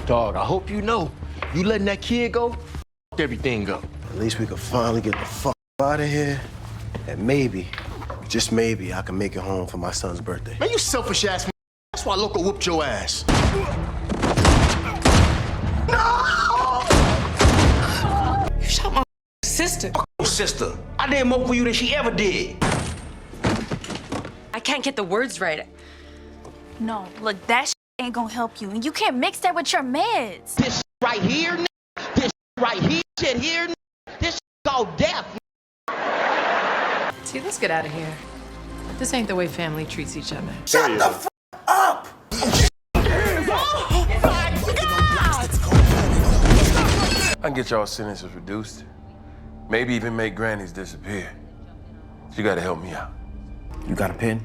Dog, I hope you know, you letting that kid go, everything up. At least we could finally get the fuck out of here. And maybe, just maybe, I can make it home for my son's birthday. Man, you selfish ass. That's why Loco whooped your ass. No! You shot my sister. Fuck your sister. I did more for you than she ever did. I can't get the words right. No, look, that ain't gonna help you, and you can't mix that with your meds. This right here, this right here, shit here, this called death. See, let's get out of here. This ain't the way family treats each other. Shut the f up! I can get y'all sentences reduced. Maybe even make grannies disappear. You gotta help me out. You got a pen?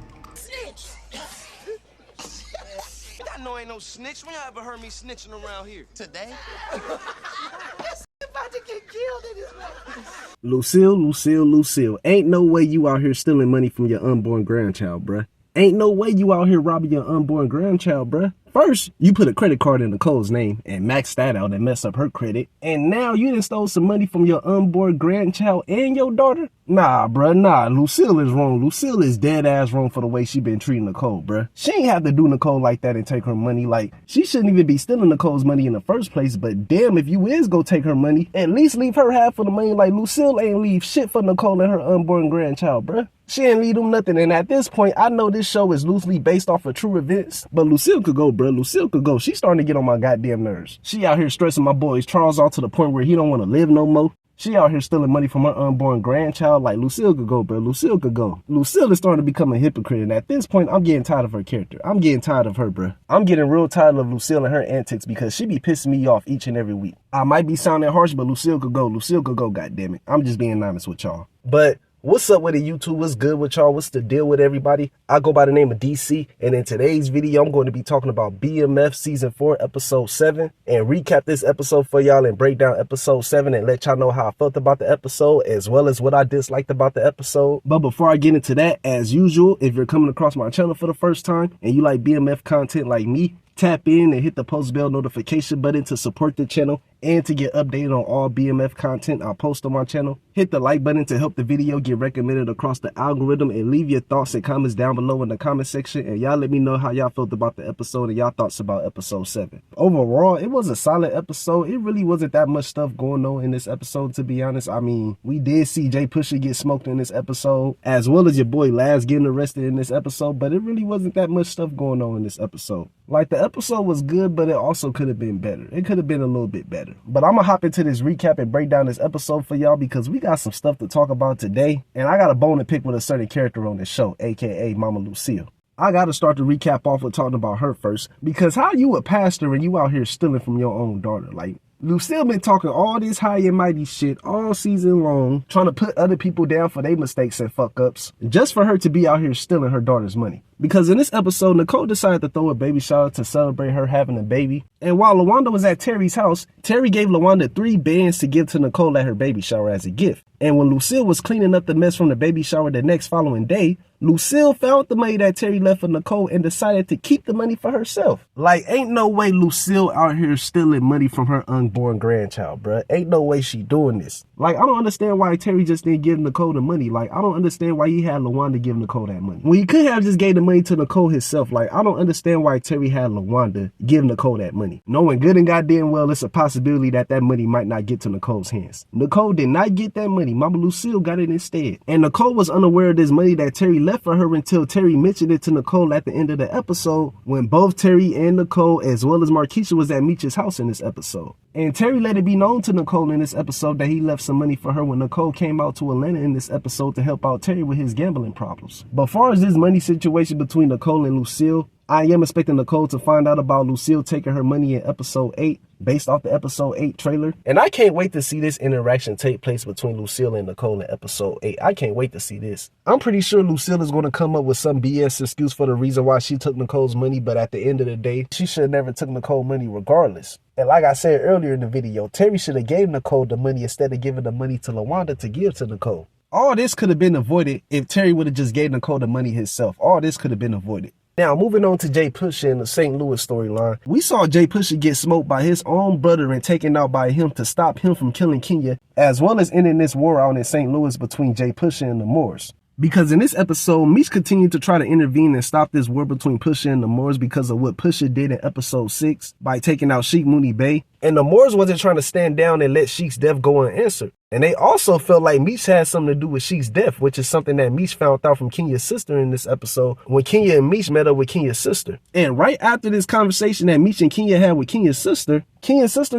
I know ain't no snitch. When y'all ever heard me snitching around here? Today? About to get killed in this life. Lucille. Ain't no way you out here stealing money from your unborn grandchild, bruh. Ain't no way you out here robbing your unborn grandchild, bruh. First, you put a credit card in Nicole's name and maxed that out and messed up her credit. And now you done stole some money from your unborn grandchild and your daughter? Nah, bruh, nah. Lucille is wrong. Lucille is dead ass wrong for the way she been treating Nicole, bruh. She ain't have to do Nicole like that and take her money. Like, she shouldn't even be stealing Nicole's money in the first place. But damn, if you is go take her money, at least leave her half of the money. Like, Lucille ain't leave shit for Nicole and her unborn grandchild, bruh. She ain't leave them nothing. And at this point, I know this show is loosely based off of true events, but Lucille could go, bruh. Lucille could go. She's starting to get on my goddamn nerves. She out here stressing my boy Charles out to the point where he don't want to live no more. She out here stealing money from her unborn grandchild. Like, Lucille could go, bro. Lucille could go. Lucille is starting to become a hypocrite. And at this point, I'm getting tired of her character. I'm getting tired of her, bro. I'm getting real tired of Lucille and her antics because she be pissing me off each and every week. I might be sounding harsh, but Lucille could go. Lucille could go, goddammit. I'm just being honest with y'all. But what's up with it, YouTube? What's good with y'all? What's the deal with everybody? I go by the name of DC, and in today's video, I'm going to be talking about BMF Season 4, Episode 7, and recap this episode for y'all and break down Episode 7 and let y'all know how I felt about the episode, as well as what I disliked about the episode. But before I get into that, as usual, if you're coming across my channel for the first time, and you like BMF content like me, tap in and hit the post bell notification button to support the channel and to get updated on all BMF content I post on my channel. Hit the like button to help the video get recommended across the algorithm, and leave your thoughts and comments down below in the comment section, and y'all let me know how y'all felt about the episode and y'all thoughts about Episode 7. Overall, it was a solid episode. It really wasn't that much stuff going on in this episode, to be honest. I mean, we did see Jay Pusha get smoked in this episode, as well as your boy Laz getting arrested in this episode, but it really wasn't that much stuff going on in this episode. Like, the episode was good, but it also could have been better. It could have been a little bit better. But I'm gonna hop into this recap and break down this episode for y'all because we got some stuff to talk about today, and I got a bone to pick with a certain character on this show, aka Mama Lucille. I gotta start the recap off with talking about her first, because how you a pastor and you out here stealing from your own daughter? Like, Lucille been talking all this high and mighty shit all season long, trying to put other people down for their mistakes and fuck ups, just for her to be out here stealing her daughter's money. Because in this episode, Nicole decided to throw a baby shower to celebrate her having a baby. And while LaWanda was at Terry's house, Terry gave LaWanda 3 bands to give to Nicole at her baby shower as a gift. And when Lucille was cleaning up the mess from the baby shower the next following day, Lucille found the money that Terry left for Nicole and decided to keep the money for herself. Like, ain't no way Lucille out here stealing money from her unborn grandchild, bruh. Ain't no way she doing this. Like, I don't understand why Terry just didn't give Nicole the money. Like, I don't understand why he had LaWanda give Nicole that money. When he could have just gave the money to Nicole himself. Like, I don't understand why Terry had LaWanda give Nicole that money, knowing good and goddamn well it's a possibility that that money might not get to Nicole's hands. Nicole did not get that money. Mama Lucille got it instead. And Nicole was unaware of this money that Terry left for her until Terry mentioned it to Nicole at the end of the episode, when both Terry and Nicole, as well as Marquisha, was at Meech's house in this episode. And Terry let it be known to Nicole in this episode that he left some money for her when Nicole came out to Atlanta in this episode to help out Terry with his gambling problems. But as far as this money situation between Nicole and Lucille, I am expecting Nicole to find out about Lucille taking her money in episode 8, based off the episode 8 trailer. And I can't wait to see this interaction take place between Lucille and Nicole in episode 8. I can't wait to see this. I'm pretty sure Lucille is going to come up with some BS excuse for the reason why she took Nicole's money, but at the end of the day, she should have never took Nicole's money regardless. And like I said earlier in the video, Terry should have gave Nicole the money instead of giving the money to LaWanda to give to Nicole. All this could have been avoided if Terry would have just gave Nicole the money himself. All this could have been avoided. Now, moving on to Jay Pusha in the St. Louis storyline. We saw Jay Pusha get smoked by his own brother and taken out by him to stop him from killing Kenya, as well as ending this war out in St. Louis between Jay Pusha and the Moors. Because in this episode, Meech continued to try to intervene and stop this war between Pusha and the Moors because of what Pusha did in episode 6 by taking out Sheik Mooney Bey. And the Moors wasn't trying to stand down and let Sheik's death go unanswered. And they also felt like Meech had something to do with Sheik's death, which is something that Meech found out from Kenya's sister in this episode when Kenya and Meech met up with Kenya's sister. And right after this conversation that Meech and Kenya had with Kenya's sister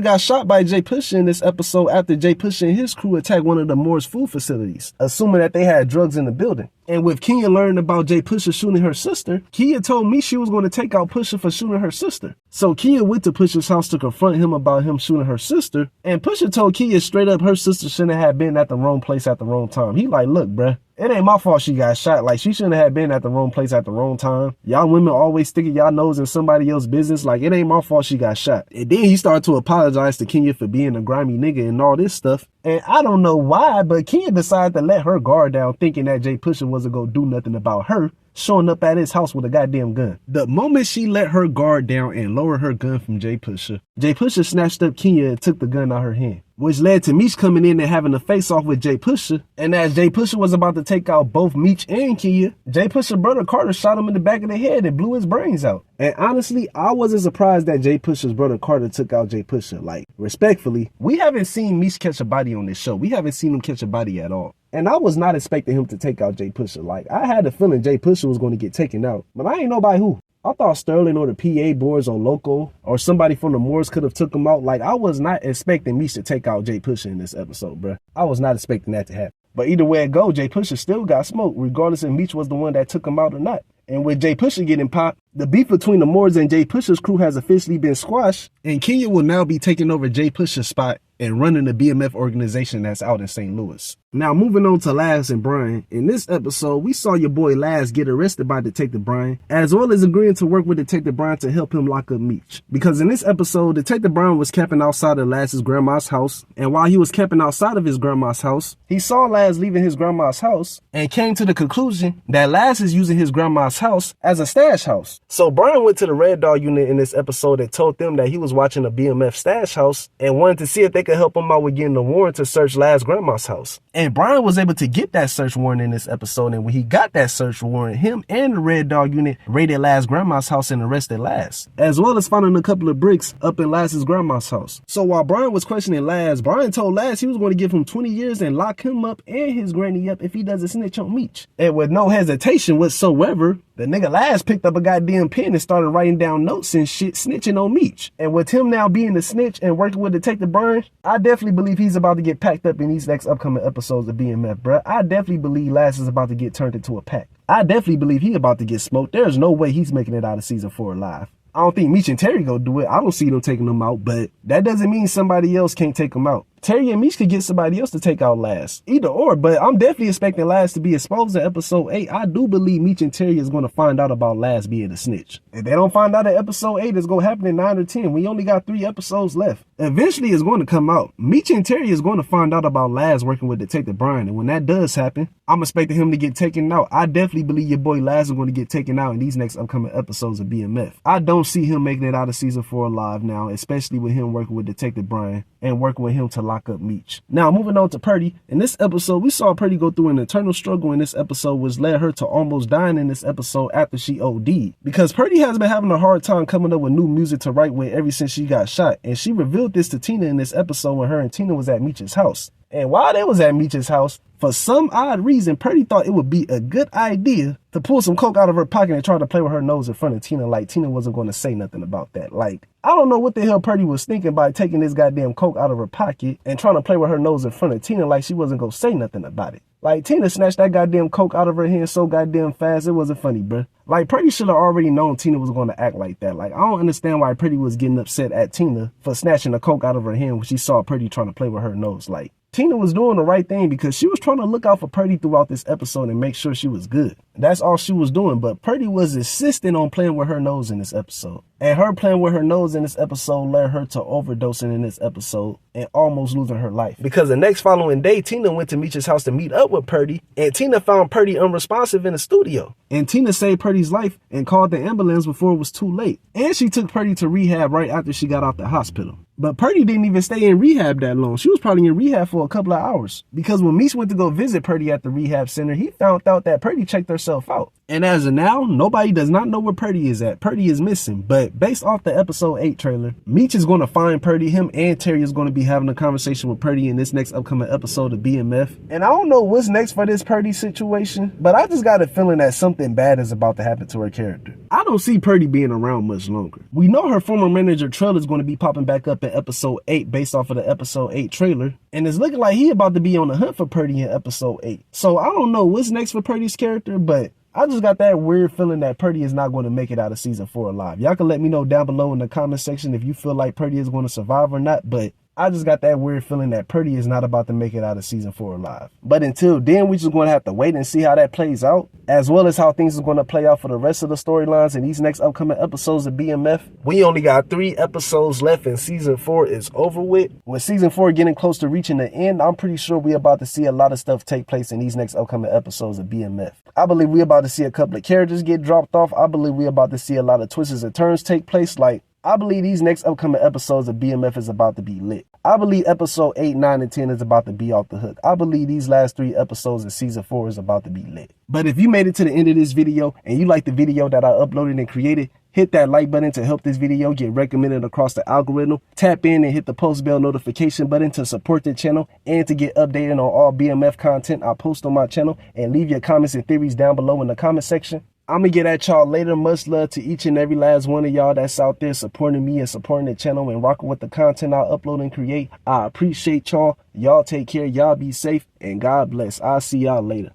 got shot by Jay Pusha in this episode after Jay Pusha and his crew attacked one of the Moors' food facilities, assuming that they had drugs in the building. And with Kenya learning about Jay Pusha shooting her sister, Kenya told Meech she was going to take out Pusha for shooting her sister. So Kenya went to Pusha's house to confront him about him shooting her sister, and Pusha told Kenya straight up her sister shouldn't have been at the wrong place at the wrong time. He like, look, bruh, it ain't my fault she got shot. Like, she shouldn't have been at the wrong place at the wrong time. Y'all women always sticking y'all nose in somebody else's business. Like, it ain't my fault she got shot. And then he started to apologize to Kenya for being a grimy nigga and all this stuff. And I don't know why, but Kenya decided to let her guard down, thinking that Jay Pusha wasn't gonna do nothing about her showing up at his house with a goddamn gun. The moment she let her guard down and lower her gun from Jay Pusha snatched up Kenya and took the gun out her hand, which led to Meech coming in and having a face-off with Jay Pusha. And as Jay Pusha was about to take out both Meech and Kenya, Jay Pusha's brother Carter shot him in the back of the head and blew his brains out. And honestly, I wasn't surprised that Jay Pusha's brother Carter took out Jay Pusha. Like, respectfully, we haven't seen Meech catch a body on this show. We haven't seen him catch a body at all. And I was not expecting him to take out Jay Pusha. Like, I had a feeling Jay Pusha was going to get taken out, but I ain't know by who. I thought Sterling or the PA boards or Loco or somebody from the Moors could have took him out. Like, I was not expecting Meech to take out Jay Pusha in this episode, bruh. I was not expecting that to happen. But either way it go, Jay Pusha still got smoked, regardless if Meech was the one that took him out or not. And with Jay Pusha getting popped, the beef between the Moors and Jay Pusha's crew has officially been squashed, and Kenya will now be taking over Jay Pusha's spot and running the BMF organization that's out in St. Louis. Now, moving on to Laz and Bryant. In this episode, we saw your boy Laz get arrested by Detective Bryant, as well as agreeing to work with Detective Bryant to help him lock up Meech. Because in this episode, Detective Bryant was camping outside of Laz's grandma's house, and while he was camping outside of his grandma's house, he saw Laz leaving his grandma's house and came to the conclusion that Laz is using his grandma's house as a stash house. So Bryant went to the Red Dog unit in this episode and told them that he was watching a BMF stash house and wanted to see if they could help him out with getting a warrant to search Laz's grandma's house. And Bryant was able to get that search warrant in this episode, and when he got that search warrant, him and the Red Dog unit raided Laz's grandma's house and arrested Laz, as well as finding a couple of bricks up in Laz's grandma's house. So while Bryant was questioning Laz, Bryant told Laz he was going to give him 20 years and lock him up and his granny up if he doesn't snitch on Meech. And with no hesitation whatsoever, the nigga Laz picked up a goddamn pen and started writing down notes and shit snitching on Meech. And with him now being the snitch and working with Detective Bryant, I definitely believe he's about to get packed up in these next upcoming episodes of BMF, bruh. I definitely believe Laz is about to get turned into a pack. I definitely believe he about to get smoked. There's no way he's making it out of season 4 alive. I don't think Meech and Terry go do it. I don't see them taking them out, but that doesn't mean somebody else can't take them out. Terry and Meech could get somebody else to take out Laz. Either or, but I'm definitely expecting Laz to be exposed in episode 8. I do believe Meech and Terry is going to find out about Laz being a snitch. If they don't find out in episode 8, it's going to happen in 9 or 10. We only got 3 episodes left. Eventually, it's going to come out. Meech and Terry is going to find out about Laz working with Detective Bryant, and when that does happen, I'm expecting him to get taken out. I definitely believe your boy Laz is going to get taken out in these next upcoming episodes of BMF. I don't see him making it out of season 4 alive now, especially with him working with Detective Bryant and working with him to lock up Meech. Now, moving on to Pertie. In this episode, we saw Pertie go through an internal struggle in this episode, which led her to almost dying in this episode after she OD'd. Because Pertie has been having a hard time coming up with new music to write with ever since she got shot. And she revealed this to Tina in this episode when her and Tina was at Meech's house. And while they was at Meech's house, for some odd reason, Pertie thought it would be a good idea to pull some coke out of her pocket and try to play with her nose in front of Tina, like Tina wasn't going to say nothing about that. Like, I don't know what the hell Pertie was thinking by taking this goddamn coke out of her pocket and trying to play with her nose in front of Tina like she wasn't going to say nothing about it. Like, Tina snatched that goddamn coke out of her hand so goddamn fast, it wasn't funny, bruh. Like, Pertie should have already known Tina was going to act like that. Like, I don't understand why Pertie was getting upset at Tina for snatching the coke out of her hand when she saw Pertie trying to play with her nose. Like, Tina was doing the right thing because she was trying to look out for Pertie throughout this episode and make sure she was good. That's all she was doing, but Pertie was insisting on playing with her nose in this episode. And her playing with her nose in this episode led her to overdosing in this episode, and almost losing her life. Because the next following day, Tina went to Meech's house to meet up with Pertie, and Tina found Pertie unresponsive in the studio. And Tina saved Pertie's life and called the ambulance before it was too late. And she took Pertie to rehab right after she got out the hospital. But Pertie didn't even stay in rehab that long. She was probably in rehab for a couple of hours. Because when Meech went to go visit Pertie at the rehab center, he found out that Pertie checked herself out. And as of now, nobody does not know where Pertie is at. Pertie is missing. But based off the episode 8 trailer, Meech is going to find Pertie. Him and Terry is going to be having a conversation with Pertie in this next upcoming episode of BMF. And I don't know what's next for this Pertie situation, but I just got a feeling that something bad is about to happen to her character. I don't see Pertie being around much longer. We know her former manager Trell is going to be popping back up in episode 8 based off of the episode 8 trailer. And it's looking like he about to be on the hunt for Pertie in episode 8. So I don't know what's next for Pertie's character, but I just got that weird feeling that Pertie is not going to make it out of season 4 alive. Y'all can let me know down below in the comment section if you feel like Pertie is going to survive or not, but I just got that weird feeling that Pertie is not about to make it out of season 4 alive. But until then, we just going to have to wait and see how that plays out, as well as how things are going to play out for the rest of the storylines in these next upcoming episodes of BMF. We only got 3 episodes left and season 4 is over with. With season 4 getting close to reaching the end, I'm pretty sure we're about to see a lot of stuff take place in these next upcoming episodes of BMF. I believe we're about to see a couple of characters get dropped off. I believe we're about to see a lot of twists and turns take place. Like, I believe these next upcoming episodes of BMF is about to be lit. I believe episode 8, 9, and 10 is about to be off the hook. I believe these last 3 episodes of season 4 is about to be lit. But if you made it to the end of this video and you like the video that I uploaded and created, hit that like button to help this video get recommended across the algorithm. Tap in and hit the post bell notification button to support the channel and to get updated on all BMF content I post on my channel. And leave your comments and theories down below in the comment section. I'm going to get at y'all later. Much love to each and every last one of y'all that's out there supporting me and supporting the channel and rocking with the content I upload and create. I appreciate y'all. Y'all take care. Y'all be safe. And God bless. I'll see y'all later.